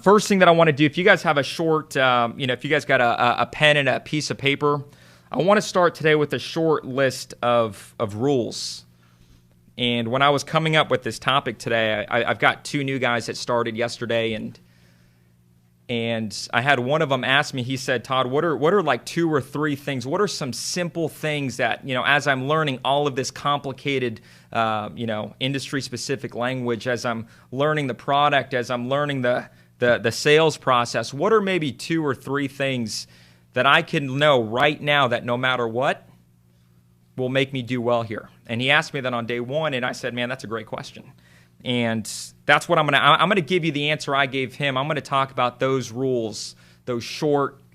First thing that I want to do, if you guys have a short, if you guys got a pen and a piece of paper, I want to start today with a short list of rules. And when I was coming up with this topic today, I've got two new guys that started yesterday, and I had one of them ask me, he said, Todd, what are like 2 or 3 things? What are some simple things that, as I'm learning all of this complicated, industry-specific language, as I'm learning the product, as I'm learning the sales process, what are maybe 2 or 3 things that I can know right now that no matter what will make me do well here? And he asked me that on day 1, and I said, man, that's a great question. And that's what I'm gonna give you the answer I gave him. I'm gonna talk about those rules, those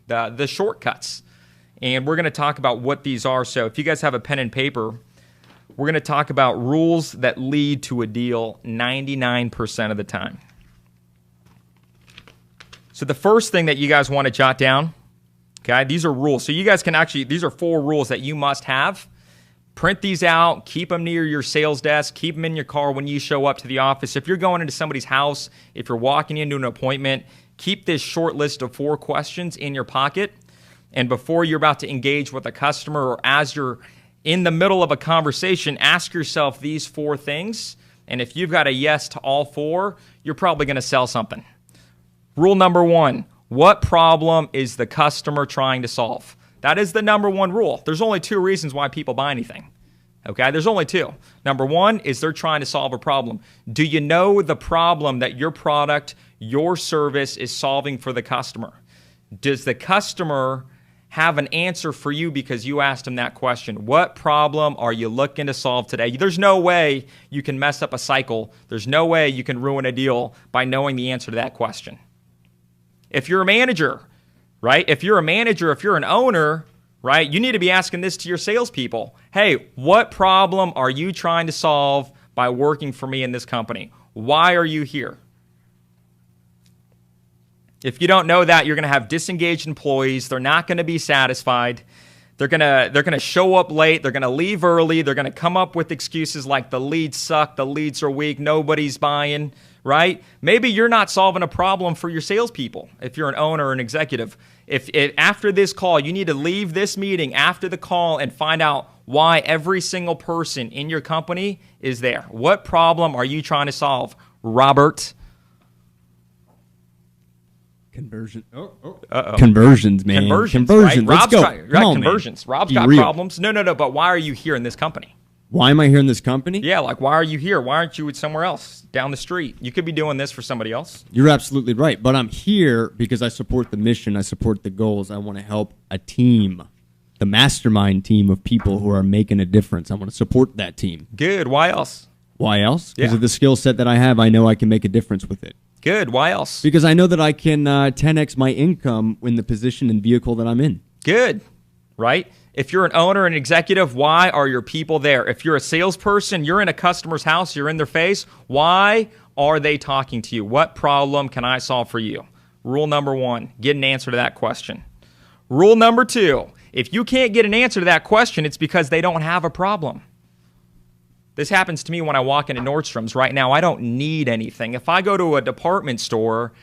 the shortcuts, and we're gonna talk about what these are. So if you guys have a pen and paper, we're gonna talk about rules that lead to a deal 99% of the time. So the first thing that you guys want to jot down, okay, these are rules. So you guys can these are 4 rules that you must have. Print these out, keep them near your sales desk, keep them in your car when you show up to the office. If you're going into somebody's house, if you're walking into an appointment, keep this short list of 4 questions in your pocket. And before you're about to engage with a customer, or as you're in the middle of a conversation, ask yourself these 4 things. And if you've got a yes to all 4, you're probably going to sell something. Rule number 1, what problem is the customer trying to solve? That is the number 1 rule. There's only 2 reasons why people buy anything. Okay, there's only 2. Number 1 is they're trying to solve a problem. Do you know the problem that your product, your service is solving for the customer? Does the customer have an answer for you because you asked them that question? What problem are you looking to solve today? There's no way you can mess up a cycle. There's no way you can ruin a deal by knowing the answer to that question. If you're a manager, right? If you're a manager, if you're an owner, right, you need to be asking this to your salespeople. Hey, what problem are you trying to solve by working for me in this company? Why are you here? If you don't know that, you're going to have disengaged employees. They're not going to be satisfied. They're going to show up late. They're going to leave early. They're going to come up with excuses like the leads suck, the leads are weak, nobody's buying, right? Maybe you're not solving a problem for your salespeople if you're an owner or an executive. If after this call, you need to leave this meeting after the call and find out why every single person in your company is there. What problem are you trying to solve, Robert? Conversions, man. Conversions, right? Let's go. Come on, conversions. Man. Rob's got problems. No, but why are you here in this company? Why am I here in this company? Yeah, like why are you here? Why aren't you somewhere else down the street? You could be doing this for somebody else. You're absolutely right. But I'm here because I support the mission. I support the goals. I want to help a team, the mastermind team of people who are making a difference. I want to support that team. Good. Why else? Why else? Because of the skill set that I have, I know I can make a difference with it. Good. Why else? Because I know that I can 10x my income in the position and vehicle that I'm in. Good. Right? If you're an owner and executive, why are your people there? If you're a salesperson, you're in a customer's house, you're in their face, why are they talking to you? What problem can I solve for you? Rule number 1, get an answer to that question. Rule number 2, if you can't get an answer to that question, it's because they don't have a problem. This happens to me when I walk into Nordstrom's right now. I don't need anything. If I go to a department store,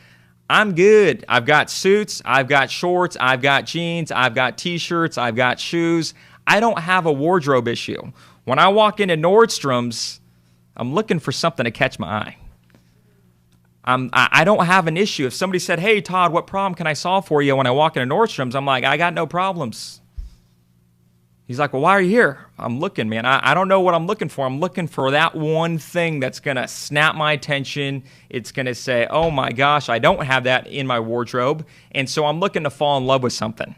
I'm good. I've got suits, I've got shorts, I've got jeans, I've got t-shirts, I've got shoes. I don't have a wardrobe issue. When I walk into Nordstrom's, I'm looking for something to catch my eye. I don't have an issue. If somebody said, hey, Todd, what problem can I solve for you? When I walk into Nordstrom's, I'm like, I got no problems. He's like, well, why are you here? I'm looking, man. I don't know what I'm looking for. I'm looking for that one thing that's going to snap my attention. It's going to say, oh, my gosh, I don't have that in my wardrobe. And so I'm looking to fall in love with something.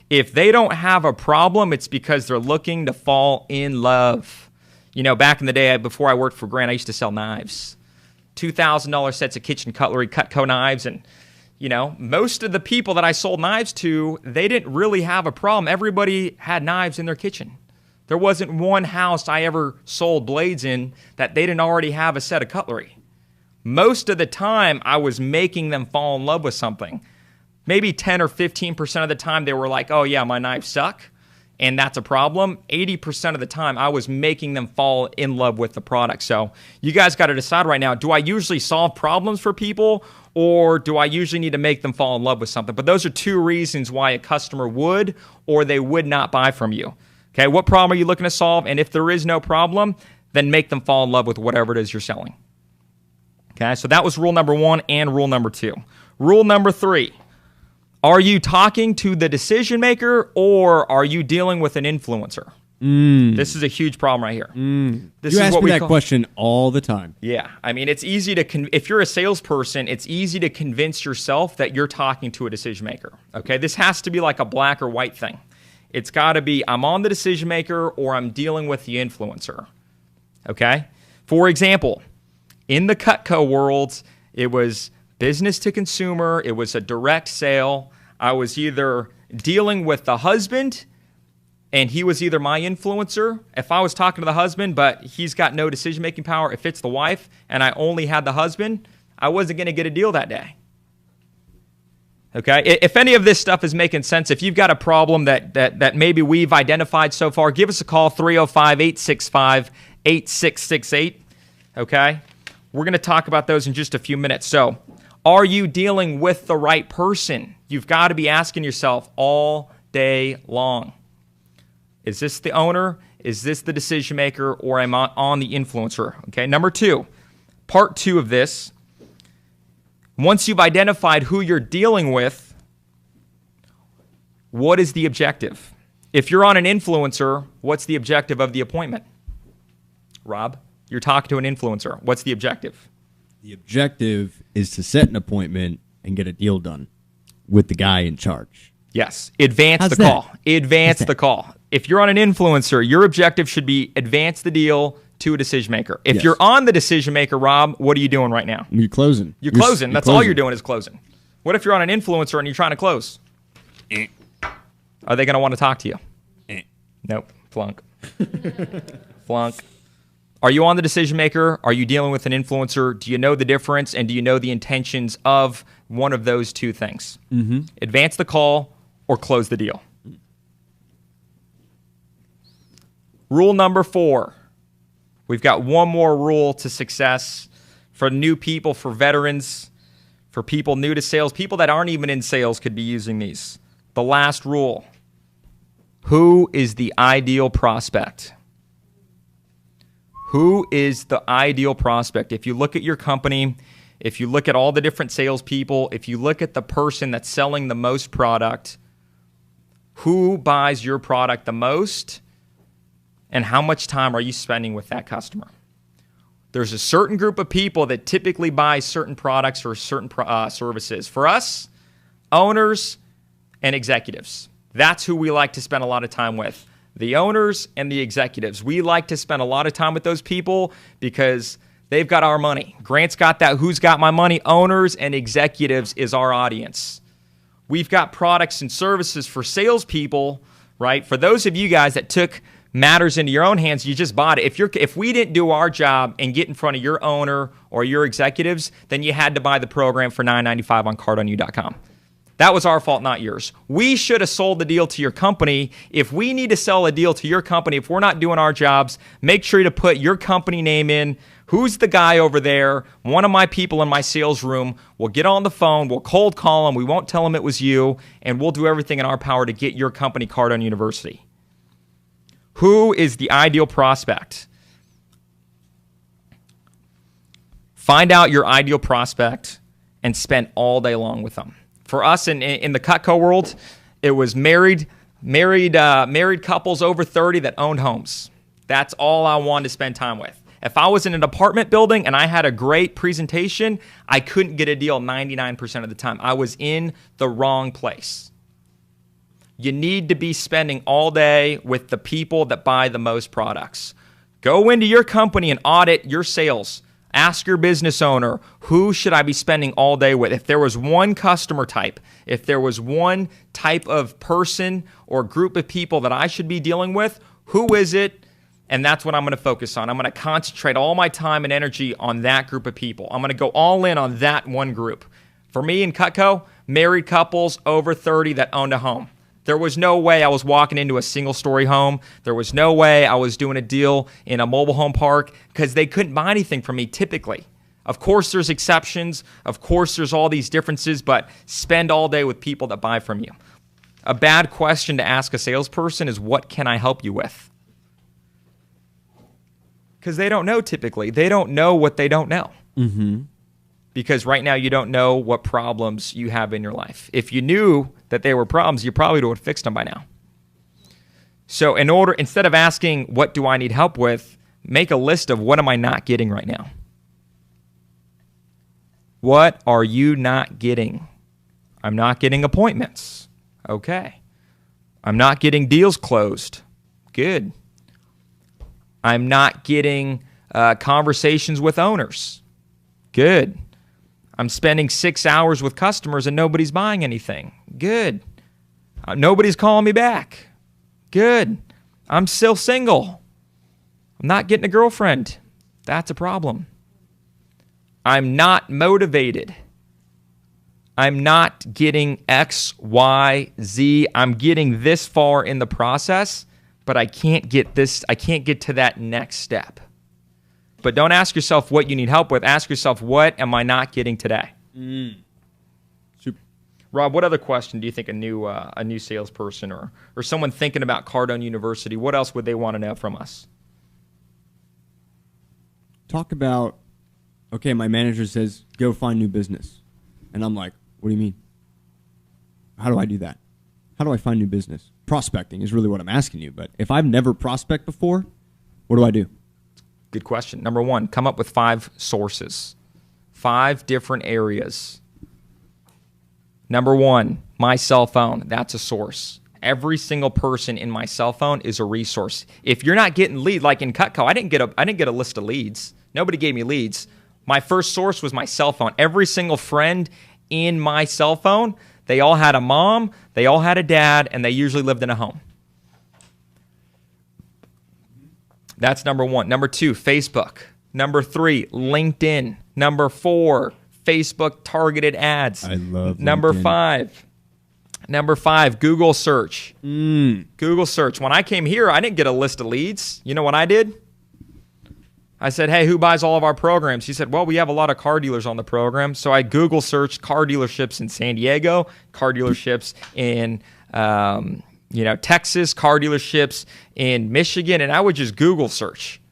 If they don't have a problem, it's because they're looking to fall in love. You know, back in the day, before I worked for Grant, I used to sell knives. $2,000 sets of kitchen cutlery, Cutco knives, and you know, most of the people that I sold knives to, they didn't really have a problem. Everybody had knives in their kitchen. There wasn't one house I ever sold blades in that they didn't already have a set of cutlery. Most of the time, I was making them fall in love with something. Maybe 10 or 15% of the time, they were like, oh yeah, my knives suck. and that's a problem, 80% of the time I was making them fall in love with the product. So you guys got to decide right now, do I usually solve problems for people, or do I usually need to make them fall in love with something? But those are two reasons why a customer would or they would not buy from you. Okay, what problem are you looking to solve? And if there is no problem, then make them fall in love with whatever it is you're selling. Okay, so that was rule number 1 and rule number 2. Rule number 3. Are you talking to the decision maker, or are you dealing with an influencer? This is a huge problem right here. This You is ask what me we that call- question all the time. Yeah, I mean, it's easy to, if you're a salesperson, it's easy to convince yourself that you're talking to a decision maker. Okay, this has to be like a black or white thing. It's got to be, I'm on the decision maker or I'm dealing with the influencer. Okay, for example, in the Cutco world, it was business to consumer, it was a direct sale. I was either dealing with the husband, and he was either my influencer, if I was talking to the husband, but he's got no decision-making power. If it's the wife and I only had the husband, I wasn't going to get a deal that day. Okay? If any of this stuff is making sense, if you've got a problem that maybe we've identified so far, give us a call, 305-865-8668. Okay? We're going to talk about those in just a few minutes. So, are you dealing with the right person? You've got to be asking yourself all day long. Is this the owner? Is this the decision maker? Or am I on the influencer? Okay, number 2, part 2 of this. Once you've identified who you're dealing with, what is the objective? If you're on an influencer, what's the objective of the appointment? Rob, you're talking to an influencer. What's the objective? The objective is to set an appointment and get a deal done with the guy in charge. Yes, advance How's the that? call. Advance the call. If you're on an influencer, your objective should be advance the deal to a decision maker. If Yes. you're on the decision maker, Rob, what are you doing right now? You're closing. You're closing. That's all you're doing is closing. What if you're on an influencer and you're trying to close? Are they going to want to talk to you? Nope. Flunk. Flunk. Are you on the decision maker? Are you dealing with an influencer? Do you know the difference? And do you know the intentions of one of those two things? Advance the call or close the deal. Rule number 4. We've got one more rule to success for new people, for veterans, for people new to sales. People that aren't even in sales could be using these. The last rule. Who is the ideal prospect? Who is the ideal prospect? If you look at your company, if you look at all the different salespeople, if you look at the person that's selling the most product, who buys your product the most, and how much time are you spending with that customer? There's a certain group of people that typically buy certain products or certain services. For us, owners and executives. That's who we like to spend a lot of time with. The owners and the executives. We like to spend a lot of time with those people because they've got our money. Grant's got that who's got my money. Owners and executives is our audience. We've got products and services for salespeople, right? For those of you guys that took matters into your own hands, you just bought it. If we didn't do our job and get in front of your owner or your executives, then you had to buy the program for $9.95 on cardonu.com. That was our fault, not yours. We should have sold the deal to your company. If we need to sell a deal to your company, if we're not doing our jobs, make sure to put your company name in. Who's the guy over there? One of my people in my sales room will get on the phone. We'll cold call him. We won't tell him it was you. And we'll do everything in our power to get your company Cardone University. Who is the ideal prospect? Find out your ideal prospect and spend all day long with them. For us in the Cutco world, it was married couples over 30 that owned homes. That's all I wanted to spend time with. If I was in an apartment building and I had a great presentation, I couldn't get a deal 99% of the time. I was in the wrong place. You need to be spending all day with the people that buy the most products. Go into your company and audit your sales. Ask your business owner, who should I be spending all day with? If there was one customer type, if there was one type of person or group of people that I should be dealing with, who is it? And that's what I'm going to focus on. I'm going to concentrate all my time and energy on that group of people. I'm going to go all in on that one group. For me in Cutco, married couples over 30 that owned a home. There was no way I was walking into a single-story home. There was no way I was doing a deal in a mobile home park because they couldn't buy anything from me typically. Of course, there's exceptions. Of course, there's all these differences, but spend all day with people that buy from you. A bad question to ask a salesperson is, what can I help you with? Because they don't know typically. They don't know what they don't know. Mm-hmm. Because right now you don't know what problems you have in your life. If you knew that they were problems, you probably would have fixed them by now. So instead of asking, what do I need help with, make a list of what am I not getting right now? What are you not getting? I'm not getting appointments. Okay. I'm not getting deals closed. Good. I'm not getting conversations with owners. Good. I'm spending 6 hours with customers and nobody's buying anything. Good. Nobody's calling me back. Good. I'm still single. I'm not getting a girlfriend. That's a problem. I'm not motivated. I'm not getting X, Y, Z. I'm getting this far in the process, but I can't get to that next step. But don't ask yourself what you need help with. Ask yourself, what am I not getting today? Super. Rob, what other question do you think a new salesperson or someone thinking about Cardone University, what else would they want to know from us? Talk about, okay, my manager says, go find new business. And I'm like, what do you mean? How do I do that? How do I find new business? Prospecting is really what I'm asking you. But if I've never prospect before, what do I do? Good question. Number one, come up with 5 sources, 5 different areas. Number one, my cell phone. That's a source. Every single person in my cell phone is a resource. If you're not getting leads, like in Cutco, I didn't get a list of leads. Nobody gave me leads. My first source was my cell phone. Every single friend in my cell phone, they all had a mom, they all had a dad, and they usually lived in a home. That's number one. Number 2, Facebook. Number 3, LinkedIn. Number 4, Facebook targeted ads. I love Number LinkedIn. Number 5, Google search. Google search. When I came here, I didn't get a list of leads. You know what I did? I said, hey, who buys all of our programs? He said, well, we have a lot of car dealers on the program. So I Google searched car dealerships in San Diego, car dealerships in Texas, car dealerships in Michigan, and I would just Google search.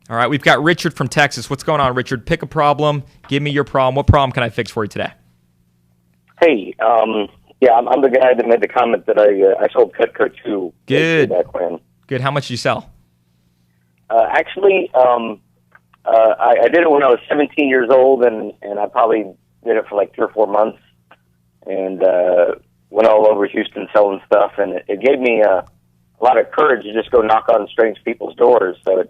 All right, we've got Richard from Texas. What's going on, Richard? Pick a problem. Give me your problem. What problem can I fix for you today? Hey, I'm the guy that made the comment that I sold Cutco to. Good. Back when. Good. How much did you sell? I did it when I was 17 years old, and I probably did it for like 3 or 4 months, and went all over Houston selling stuff, and it gave me a lot of courage to just go knock on strange people's doors. So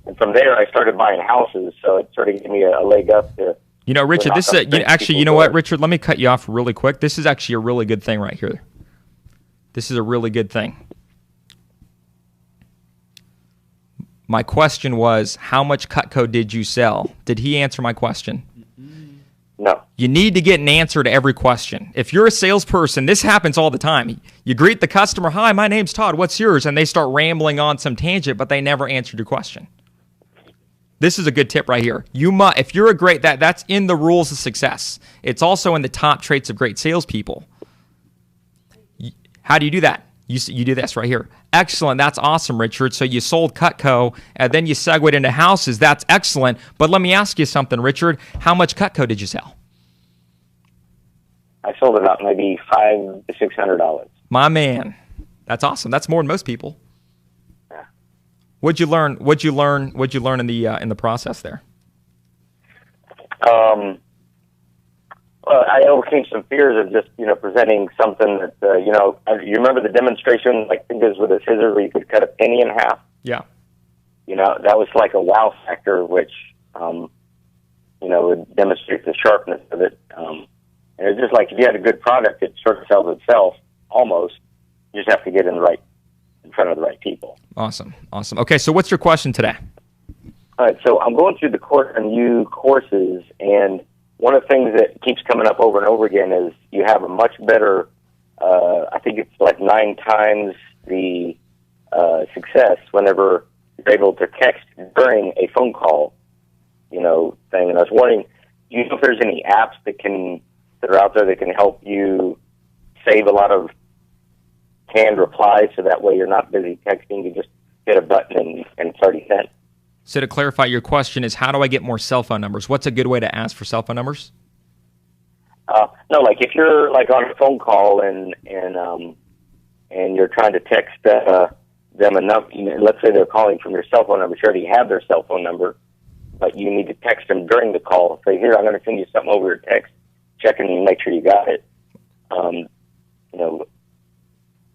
and from there I started buying houses, so it sort of gave me a leg up to. Richard, this is what, Richard, let me cut you off really quick. This is actually a really good thing right here. This is a really good thing. My question was, how much Cutco did you sell? Did he answer my question? No. You need to get an answer to every question. If you're a salesperson, this happens all the time. You greet the customer, hi, my name's Todd, what's yours? And they start rambling on some tangent, but they never answered your question. This is a good tip right here. If you're that's in the rules of success. It's also in the top traits of great salespeople. How do you do that? You do this right here. Excellent. That's awesome, Richard. So you sold Cutco, and then you segued into houses. That's excellent. But let me ask you something, Richard. How much Cutco did you sell? I sold it about maybe $500 to $600. My man. That's awesome. That's more than most people. Yeah. What'd you learn in the process there? I overcame some fears of just, presenting something that, you remember the demonstration, like fingers with a scissors where you could cut a penny in half? Yeah. That was like a wow factor, which, would demonstrate the sharpness of it. And it's just like if you had a good product, it sort of sells itself, almost. You just have to get in front of the right people. Awesome. Okay, so what's your question today? All right, so I'm going through the new courses, and one of the things that keeps coming up over and over again is you have a much better I think it's like 9 times the success whenever you're able to text during a phone call, thing. And I was wondering, do you know if there's any apps that are out there that can help you save a lot of canned replies so that way you're not busy texting, you just hit a button and it's already sent? So to clarify, your question is, how do I get more cell phone numbers? What's a good way to ask for cell phone numbers? No, like if you're like on a phone call and you're trying to text them enough, let's say they're calling from your cell phone number, you already have their cell phone number, but you need to text them during the call. Say, here, I'm going to send you something over your text, check and make sure you got it.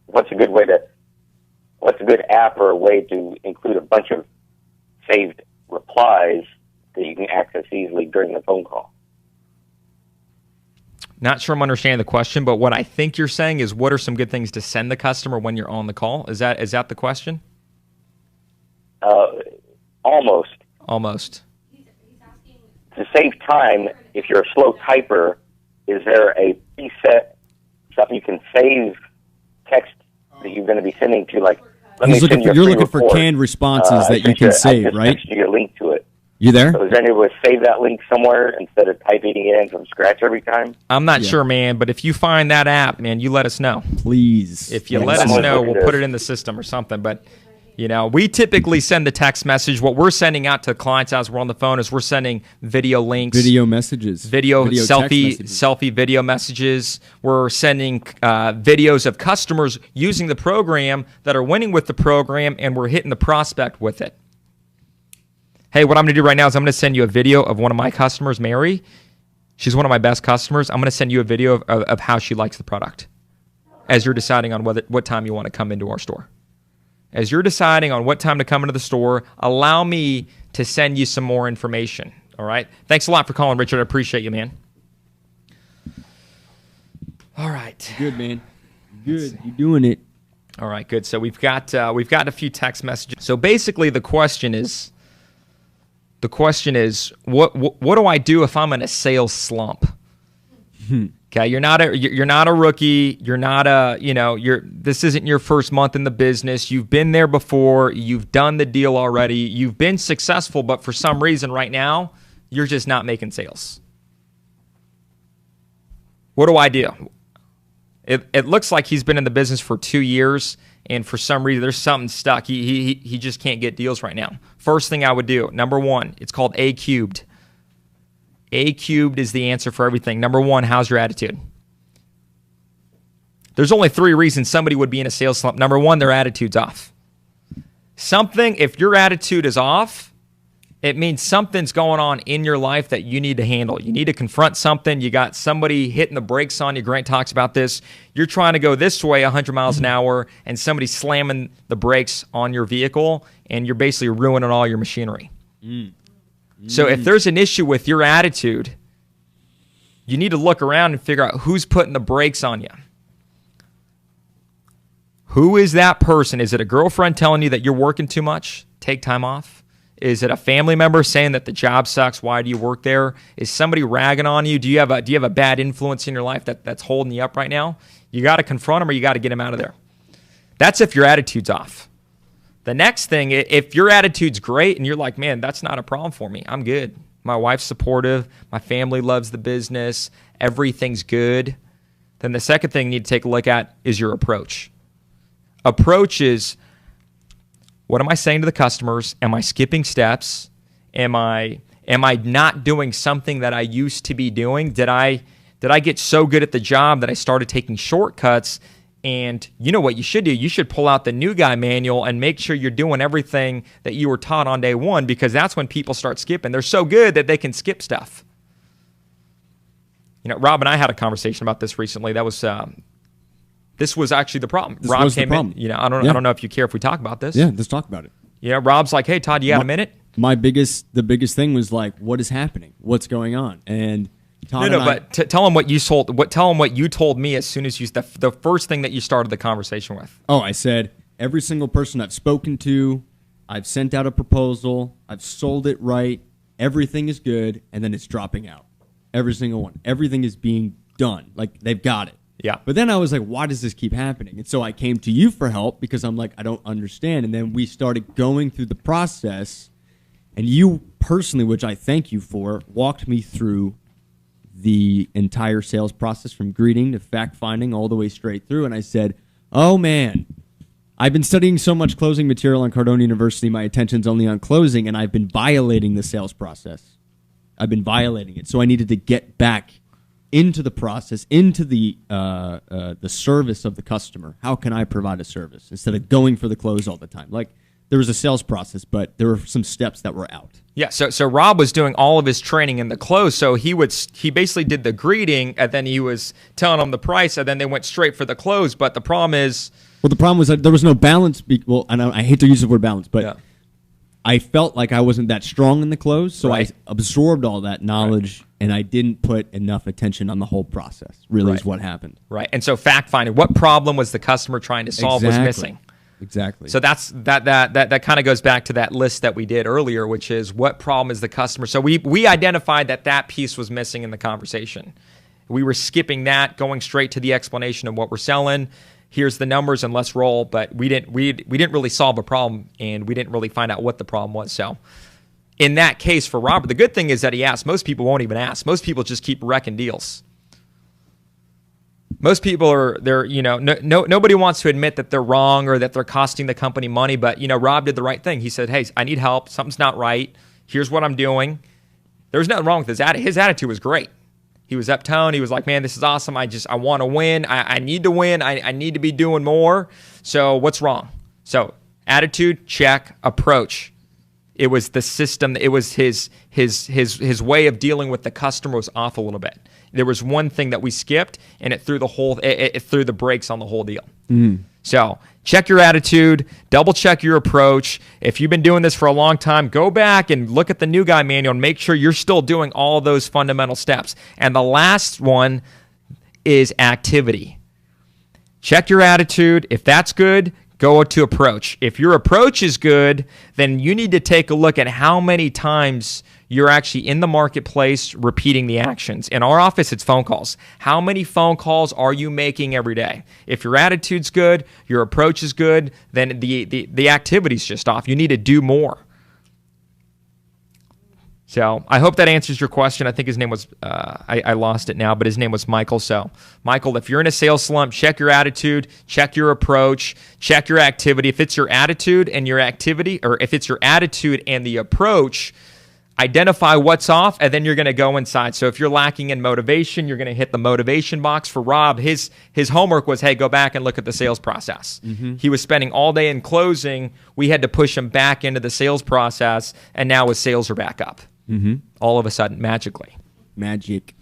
What's a good app or a way to include a bunch of saved replies that you can access easily during the phone call? Not sure I'm understanding the question, but what I think you're saying is, what are some good things to send the customer when you're on the call? Is that the question? Almost. Almost. To save time, if you're a slow typer, is there a preset stuff you can save text that you're going to be sending to? Like, you're looking for canned responses that you can save, right? I just texted you a link to it. You there? So is there any way to save that link somewhere instead of typing it in from scratch every time? I'm not sure, man, but if you find that app, man, you let us know. Please. If you let us know, we'll put it in the system or something. But, we typically send the text message. What we're sending out to clients as we're on the phone is we're sending video links. Video messages. Video selfie video messages. We're sending videos of customers using the program that are winning with the program, and we're hitting the prospect with it. Hey, what I'm going to do right now is I'm going to send you a video of one of my customers, Mary. She's one of my best customers. I'm going to send you a video of how she likes the product as you're deciding on what time you want to come into our store. As you're deciding on what time to come into the store, allow me to send you some more information, all right? Thanks a lot for calling, Richard. I appreciate you, man. All right. Good, man. Good. You're doing it. All right, good. So we've got a few text messages. So basically the question is, what do I do if I'm in a sales slump? Okay, you're not a rookie. You're not this isn't your first month in the business. You've been there before. You've done the deal already. You've been successful, but for some reason right now, you're just not making sales. What do I do? It looks like he's been in the business for 2 years, and for some reason there's something stuck. He just can't get deals right now. First thing I would do, number one, it's called A cubed. A cubed is the answer for everything. Number one, how's your attitude? There's only 3 reasons somebody would be in a sales slump. Number one, their attitude's off. If your attitude is off, it means something's going on in your life that you need to handle. You need to confront something. You got somebody hitting the brakes on you. Grant talks about this. You're trying to go this way 100 miles an hour, and somebody's slamming the brakes on your vehicle, and you're basically ruining all your machinery. So if there's an issue with your attitude, you need to look around and figure out who's putting the brakes on you. Who is that person? Is it a girlfriend telling you that you're working too much? Take time off. Is it a family member saying that the job sucks? Why do you work there? Is somebody ragging on you? Do you have a bad influence in your life that's holding you up right now? You got to confront them, or you got to get them out of there. That's if your attitude's off. The next thing, if your attitude's great and you're like, man, that's not a problem for me. I'm good. My wife's supportive. My family loves the business. Everything's good. Then the second thing you need to take a look at is your approach. Approach is, what am I saying to the customers? Am I skipping steps? Am I not doing something that I used to be doing? Did I get so good at the job that I started taking shortcuts? And you know what you should do? You should pull out the new guy manual and make sure you're doing everything that you were taught on day one, because that's when people start skipping. They're so good that they can skip stuff. Rob and I had a conversation about this recently. That was this was actually the problem. Rob came in. I don't know if you care if we talk about this. Yeah, let's talk about it. Yeah, Rob's like, hey, Todd, you got a minute? The biggest thing was like, what is happening? What's going on? And Todd but tell him what you sold. Tell him what you told me as soon as the first thing that you started the conversation with. Oh, I said every single person I've spoken to, I've sent out a proposal, I've sold it right, everything is good, and then it's dropping out. Every single one. Everything is being done. Like, they've got it. Yeah. But then I was like, why does this keep happening? And so I came to you for help because I'm like, I don't understand. And then we started going through the process, and you personally, which I thank you for, walked me through the entire sales process from greeting to fact finding all the way straight through. And I said, oh man, I've been studying so much closing material on Cardone University, my attention's only on closing, and I've been violating the sales process. I've been violating it. So I needed to get back into the process, into the service of the customer. How can I provide a service instead of going for the close all the time? Like, there was a sales process, but there were some steps that were out. Yeah, so Rob was doing all of his training in the close. So he basically did the greeting, and then he was telling them the price, and then they went straight for the close. But the problem is, well, the problem was that there was no balance. And I hate to use the word balance, but yeah. I felt like I wasn't that strong in the close, so right. I absorbed all that knowledge, right. And I didn't put enough attention on the whole process. Really, right. Is what happened. Right, and so fact finding, what problem was the customer trying to solve was missing. Exactly. So that kind of goes back to that list that we did earlier, which is what problem is the customer. So we identified that piece was missing in the conversation. We were skipping that, going straight to the explanation of what we're selling. Here's the numbers and let's roll. But we didn't really solve a problem, and we didn't really find out what the problem was. So in that case for Robert, the good thing is that he asked. Most people won't even ask. Most people just keep wrecking deals. Most people nobody wants to admit that they're wrong or that they're costing the company money. But Rob did the right thing. He said, "Hey, I need help. Something's not right. Here's what I'm doing." There's nothing wrong with his attitude. His attitude was great. He was uptone. He was like, "Man, this is awesome. I want to win. I need to win. I need to be doing more. So what's wrong?" So attitude, check. Approach. It was the system. It was his way of dealing with the customer was off a little bit. There was one thing that we skipped, and it threw the brakes on the whole deal. Mm. So check your attitude, double check your approach. If you've been doing this for a long time, go back and look at the new guy manual and make sure you're still doing all of those fundamental steps. And the last one is activity. Check your attitude. If that's good, go to approach. If your approach is good, then you need to take a look at how many times you're actually in the marketplace repeating the actions. In our office, it's phone calls. How many phone calls are you making every day? If your attitude's good, your approach is good, then the activity's just off. You need to do more. So I hope that answers your question. I think his name was, I lost it now, but his name was Michael. So Michael, if you're in a sales slump, check your attitude, check your approach, check your activity. If it's your attitude and your activity, or if it's your attitude and the approach, identify what's off, and then you're going to go inside. So if you're lacking in motivation, you're going to hit the motivation box. For Rob, his homework was, hey, go back and look at the sales process. Mm-hmm. He was spending all day in closing. We had to push him back into the sales process, and now his sales are back up. Mm-hmm. All of a sudden, magically. Magic.